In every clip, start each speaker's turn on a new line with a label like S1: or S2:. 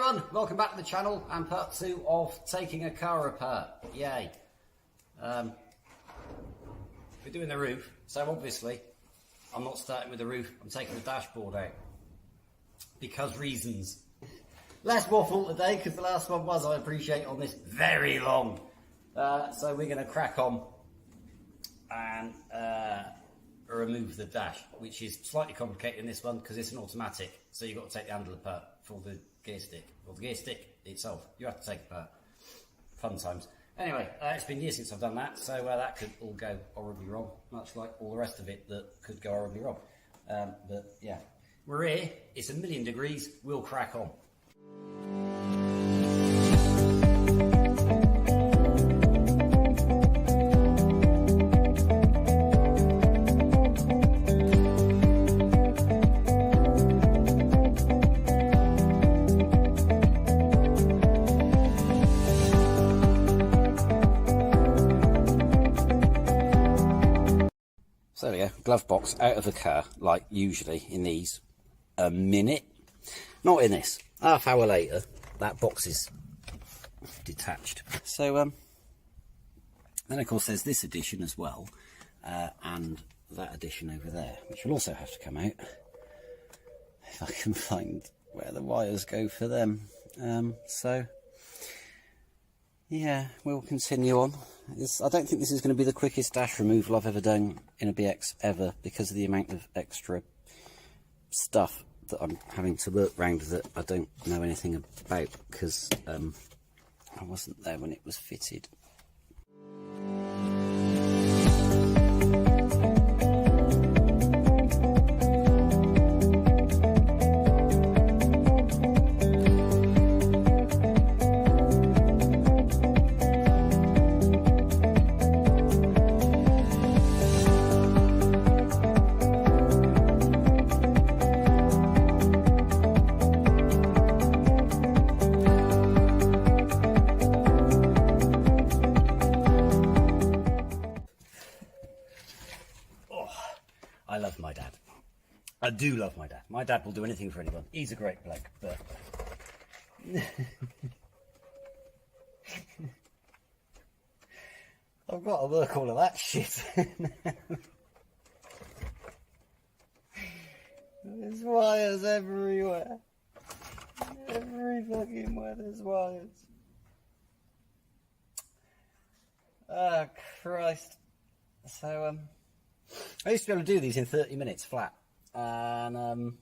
S1: everyone, welcome back to the channel and part 2 of taking a car apart. Yay. We're doing the roof, so obviously I'm not starting with the roof, I'm taking the dashboard out. Because reasons. Less waffle today because the last one was, I appreciate, on this very long. So we're going to crack on and remove the dash, which is slightly complicated in this one because it's an automatic, so you've got to take the handle apart for the gear stick, or the gear stick itself. You have to take it apart. Fun times. Anyway, it's been years since I've done that, so that could all go horribly wrong, much like all the rest of it that could go horribly wrong. But yeah, we're here, it's 1,000,000 degrees, we'll crack on. So there we go, glove box out of the car, like usually in these, a minute. Not in this. Half hour later, that box is detached. So, then of course there's this addition as well, and that addition over there, which will also have to come out. If I can find where the wires go for them. So, yeah, we'll continue on. I don't think this is going to be the quickest dash removal I've ever done in a BX ever, because of the amount of extra stuff that I'm having to work around that I don't know anything about, because I wasn't there when it was fitted. I love my dad. I do love my dad. My dad will do anything for anyone. He's a great bloke, but... I've got to work all of that shit. There's wires everywhere. Every fucking where there's wires. Oh, Christ. So, I used to be able to do these in 30 minutes flat, and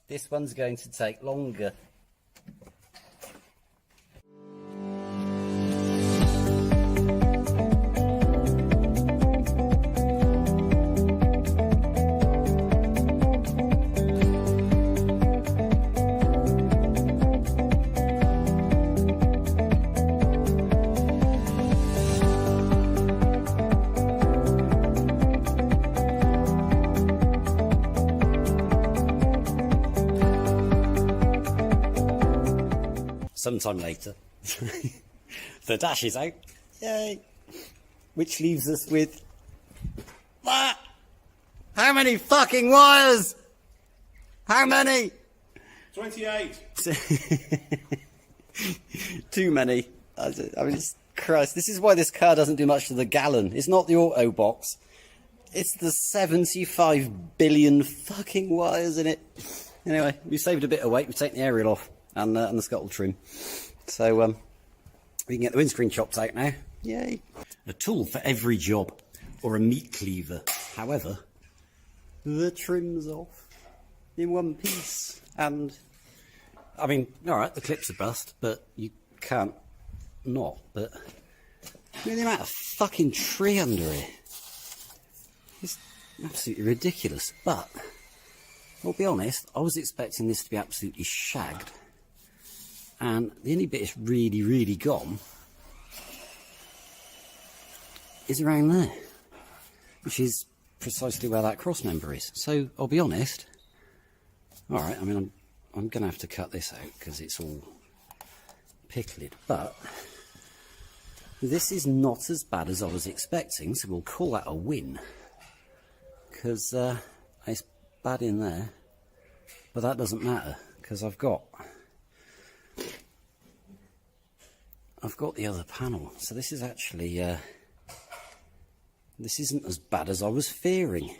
S1: this one's going to take longer. Sometime later, the dash is out, yay, which leaves us with that. How many fucking wires? How many?
S2: 28.
S1: Too many. I mean, Christ, this is why this car doesn't do much to the gallon. It's not the auto box, it's the 75 billion fucking wires in it. Anyway, we saved a bit of weight, we've taken the aerial off. And the scuttle trim. So we can get the windscreen chopped out now. Yay. A tool for every job, or a meat cleaver. However, the trim's off in one piece. And, I mean, alright, the clips are bust, but you can't not. But, I mean, the amount of fucking tree under it is absolutely ridiculous. But, I'll be honest, I was expecting this to be absolutely shagged. And the only bit it's really, really gone is around there, which is precisely where that cross member is. So I'll be honest. All right, I mean, I'm going to have to cut this out because it's all pickled. But this is not as bad as I was expecting, so we'll call that a win. Because it's bad in there, but that doesn't matter because I've got the other panel. So this is actually this isn't as bad as I was fearing.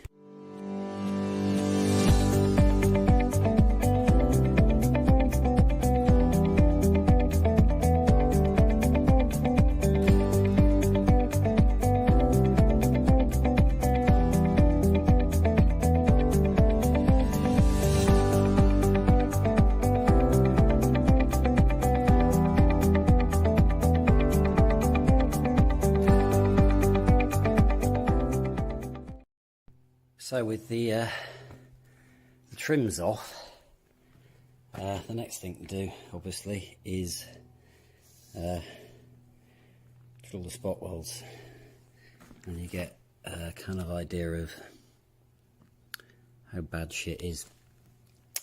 S1: So with the trims off, the next thing to do, obviously, is drill the spot welds, and you get a kind of idea of how bad shit is.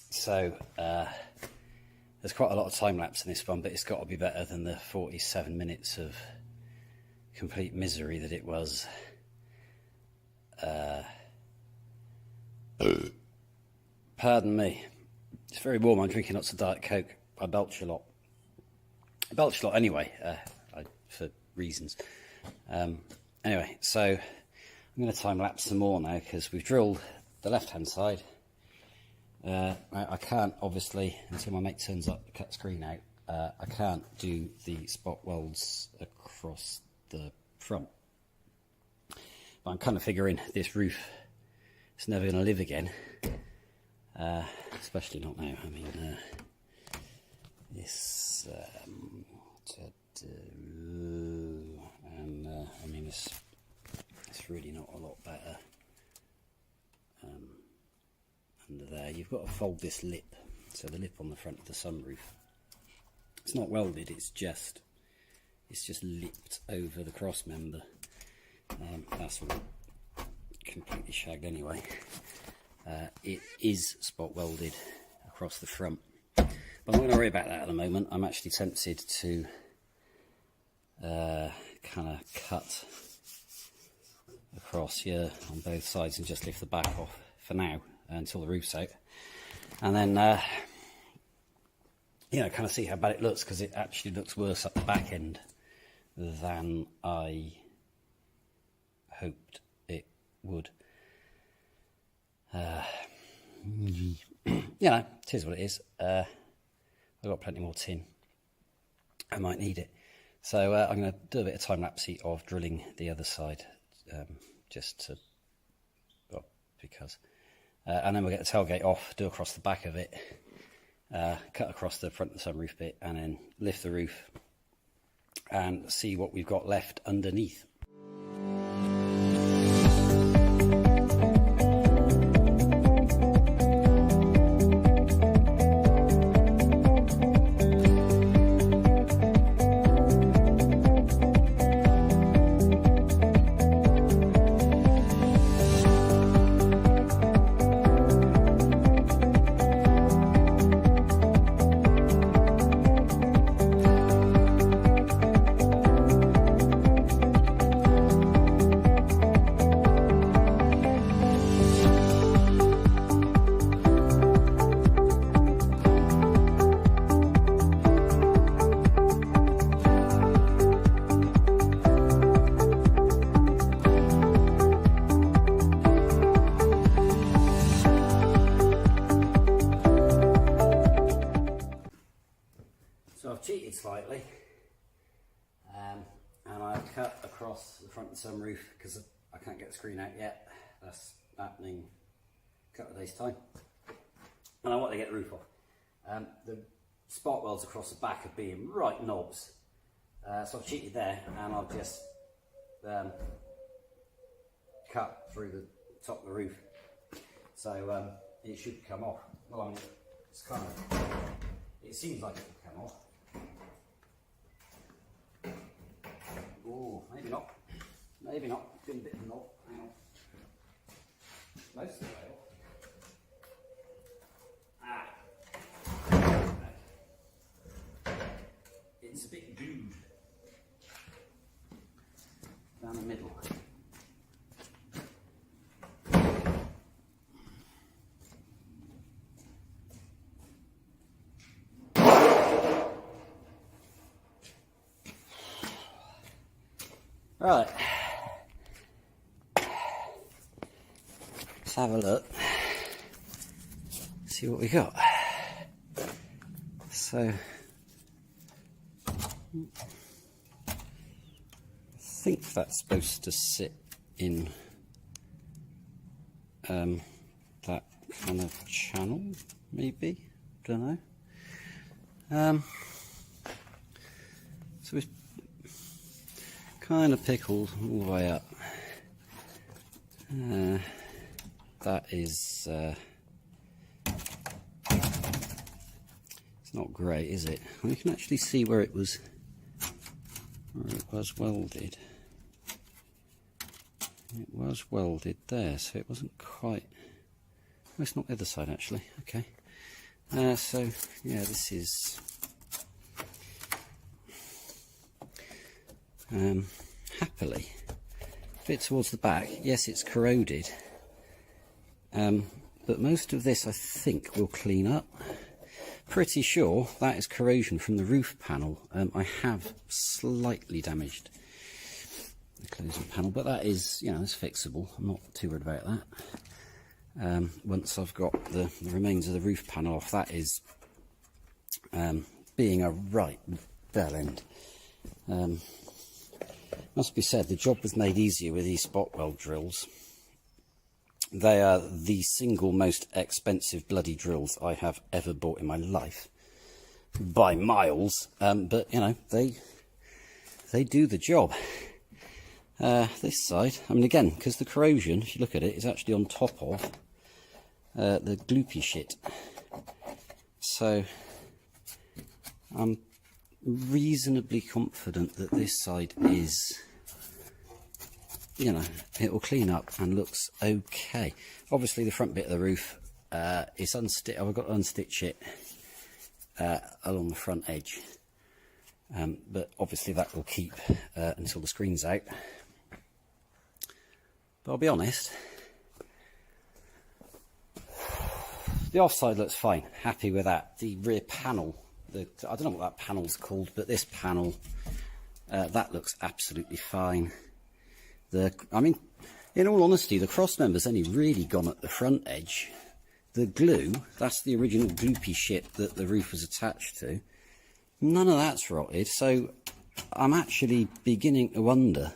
S1: So there's quite a lot of time lapse in this one, but it's got to be better than the 47 minutes of complete misery that it was. Pardon me. It's very warm. I'm drinking lots of Diet Coke. I belch a lot. I belch a lot anyway, for reasons. Anyway, so I'm going to time lapse some more now because we've drilled the left-hand side. I can't, obviously, until my mate turns up to cut the screen out, I can't do the spot welds across the front. But I'm kind of figuring this roof is never going to live again, especially not now. I mean, this, and I mean, it's really not a lot better under there. You've got to fold this lip, so the lip on the front of the sunroof. It's not welded. It's just lipped over the cross member. That's all completely shagged anyway. It is spot welded across the front, but I'm not going to worry about that at the moment. I'm actually tempted to kind of cut across here on both sides and just lift the back off for now until the roof's out, and then you know, kind of see how bad it looks, because it actually looks worse at the back end than I hoped it would. You know, it is what it is. I've got plenty more tin. I might need it. So I'm going to do a bit of time-lapse of drilling the other side, just to, well, because. And then we'll get the tailgate off, do across the back of it, cut across the front of the sunroof bit, and then lift the roof and see what we've got left underneath. Cheated slightly, and I cut across the front of the sunroof because I can't get the screen out yet. That's happening a couple of days' time, and I want to get the roof off. The spot welds across the back are being right knobs, so I've cheated there, and I've just cut through the top of the roof, so it should come off. Well, I mean, it's kind of, it seems like it will come off. Oh, maybe not. Maybe not. Been a bit of a knot. Hang on. Most of the way off. It's a bit glued down the middle. Right. Let's have a look. See what we got. So, I think that's supposed to sit in that kind of channel, maybe. Don't know. So it's kind of pickled all the way up. That is it's not great, is it? Well, you can actually see where it was welded. It was welded there, so it wasn't quite. Oh, it's not the other side actually. Okay. So yeah, this is happily a bit towards the back. Yes, it's corroded, but most of this I think will clean up. Pretty sure that is corrosion from the roof panel. I have slightly damaged the closing panel, but that is, you know, it's fixable. I'm not too worried about that. Once I've got the remains of the roof panel off, that is being a right bell end. Must be said, the job was made easier with these spot weld drills. They are the single most expensive bloody drills I have ever bought in my life, by miles. But you know, they do the job. This side, I mean, again, because the corrosion, if you look at it, is actually on top of the gloopy shit. So I'm reasonably confident that this side is, you know, it will clean up and looks okay. Obviously the front bit of the roof is unstitched. I've got to unstitch it along the front edge, but obviously that will keep until the screen's out. But I'll be honest, the offside looks fine, happy with that. The rear panel, I don't know what that panel's called, but this panel, that looks absolutely fine. I mean, in all honesty, the cross member's only really gone at the front edge. The glue, that's the original gloopy shit that the roof was attached to. None of that's rotted, so I'm actually beginning to wonder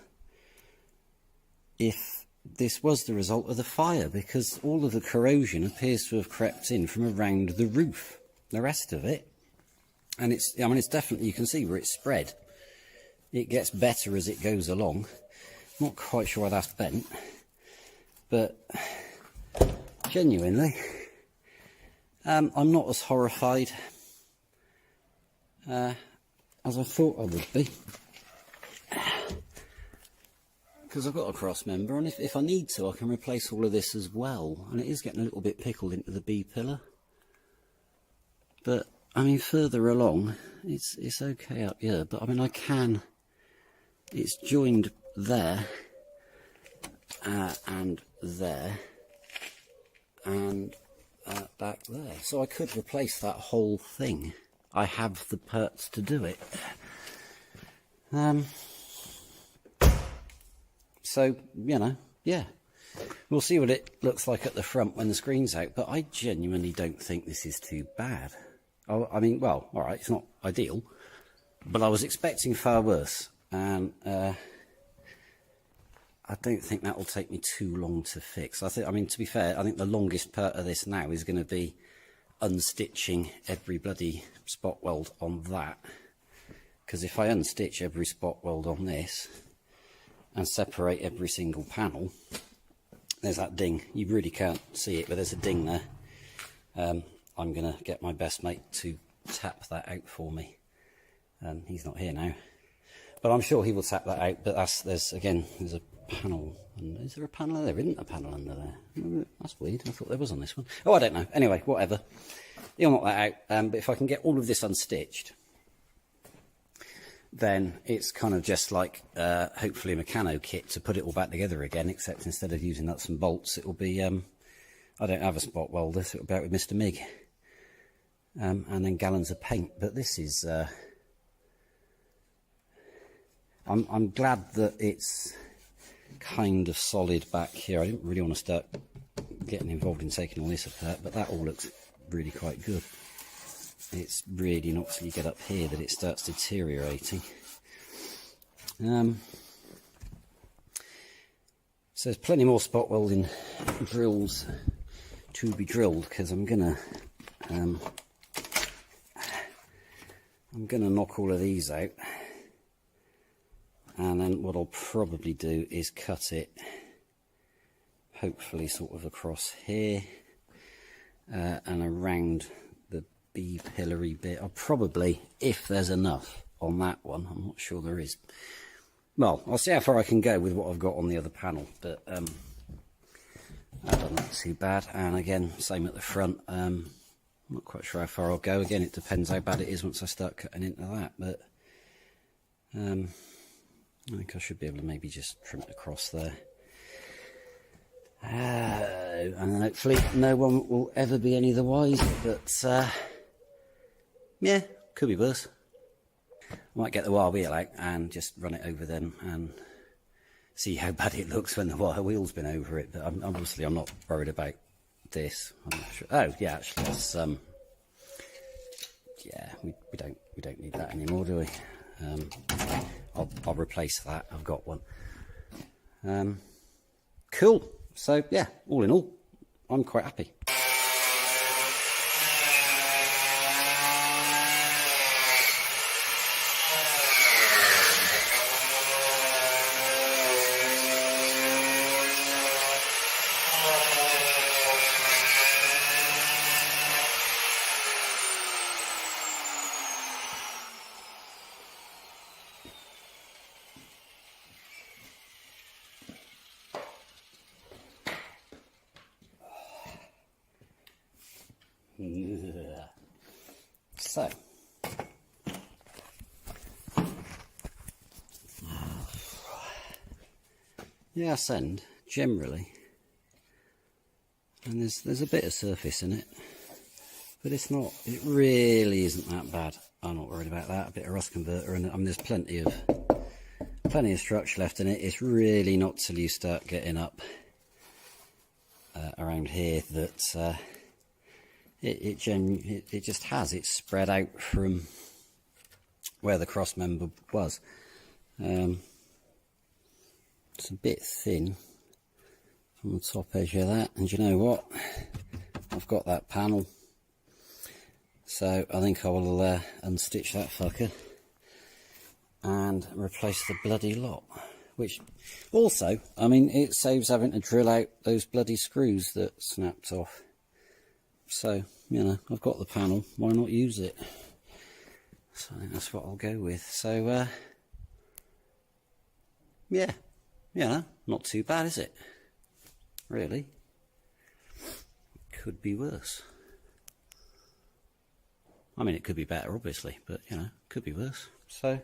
S1: if this was the result of the fire, because all of the corrosion appears to have crept in from around the roof. The rest of it, and it's, I mean, it's definitely, you can see where it's spread. It gets better as it goes along. Not quite sure why that's bent, but genuinely, I'm not as horrified as I thought I would be, because I've got a cross member, and if I need to, I can replace all of this as well. And it is getting a little bit pickled into the B pillar, but I mean, further along, it's okay up here. But I mean, I can. It's joined there, and there, and back there. So I could replace that whole thing. I have the parts to do it. So, you know, yeah. We'll see what it looks like at the front when the screen's out, but I genuinely don't think this is too bad. I mean, well, alright, it's not ideal, but I was expecting far worse, and I don't think that will take me too long to fix. I mean, to be fair, I think the longest part of this now is going to be unstitching every bloody spot weld on that, because if I unstitch every spot weld on this and separate every single panel, there's that ding. You really can't see it, but there's a ding there. I'm going to get my best mate to tap that out for me. He's not here now, but I'm sure he will tap that out. But there's a panel. And is there a panel there? There isn't a panel under there. That's weird. I thought there was on this one. Oh, I don't know. Anyway, whatever. He'll knock that out. But if I can get all of this unstitched, then it's kind of just like hopefully a mechano kit to put it all back together again, except instead of using nuts and bolts, it will be I don't have a spot welder, so it'll be out with Mr. Mig, and then gallons of paint. But this is I'm glad that it's kind of solid back here. I didn't really want to start getting involved in taking all this apart, but that all looks really quite good. It's really not till you get up here that it starts deteriorating. So there's plenty more spot welding drills to be drilled, because I'm gonna knock all of these out, and then what I'll probably do is cut it, hopefully sort of across here and around the B pillory bit. I'll probably, if there's enough on that one, I'm not sure there is. Well, I'll see how far I can go with what I've got on the other panel, but that doesn't look too bad. And again, same at the front. I'm not quite sure how far I'll go. Again, it depends how bad it is once I start cutting into that, but I think I should be able to maybe just trim it across there. And then hopefully no one will ever be any the wiser, but yeah, could be worse. I might get the wire wheel out and just run it over them and see how bad it looks when the wire wheel's been over it. But obviously I'm not worried about this. I'm not sure. Oh yeah, actually that's yeah, we don't need that anymore, do we? I'll replace that. I've got one. Cool. So yeah, all in all, I'm quite happy. So, yeah, sand generally, and there's a bit of surface in it, but it's not. It really isn't that bad. I'm not worried about that. A bit of rust converter, and I mean, there's plenty of structure left in it. It's really not till you start getting up around here that. It just has. It's spread out from where the cross member was. It's a bit thin from the top edge of that, and you know what? I've got that panel, so I think I will unstitch that fucker and replace the bloody lot. Which also, I mean, it saves having to drill out those bloody screws that snapped off. So, you know, I've got the panel, why not use it? So I think that's what I'll go with. So, yeah, you know, not too bad, is it? Really? Could be worse. I mean, it could be better, obviously, but, you know, could be worse. So,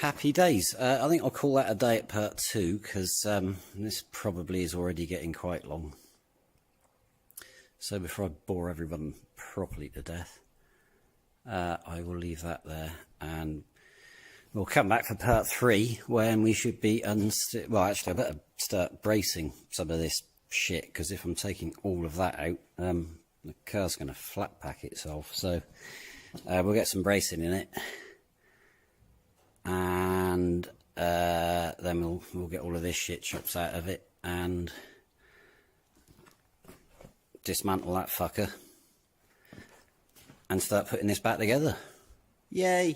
S1: happy days. I think I'll call that a day at part 2, because this probably is already getting quite long. So before I bore everyone properly to death, I will leave that there, and we'll come back for part 3 when we should be well, actually I better start bracing some of this shit, because if I'm taking all of that out, the car's going to flat pack itself. So we'll get some bracing in it, and then we'll get all of this shit chops out of it and dismantle that fucker and start putting this back together. Yay!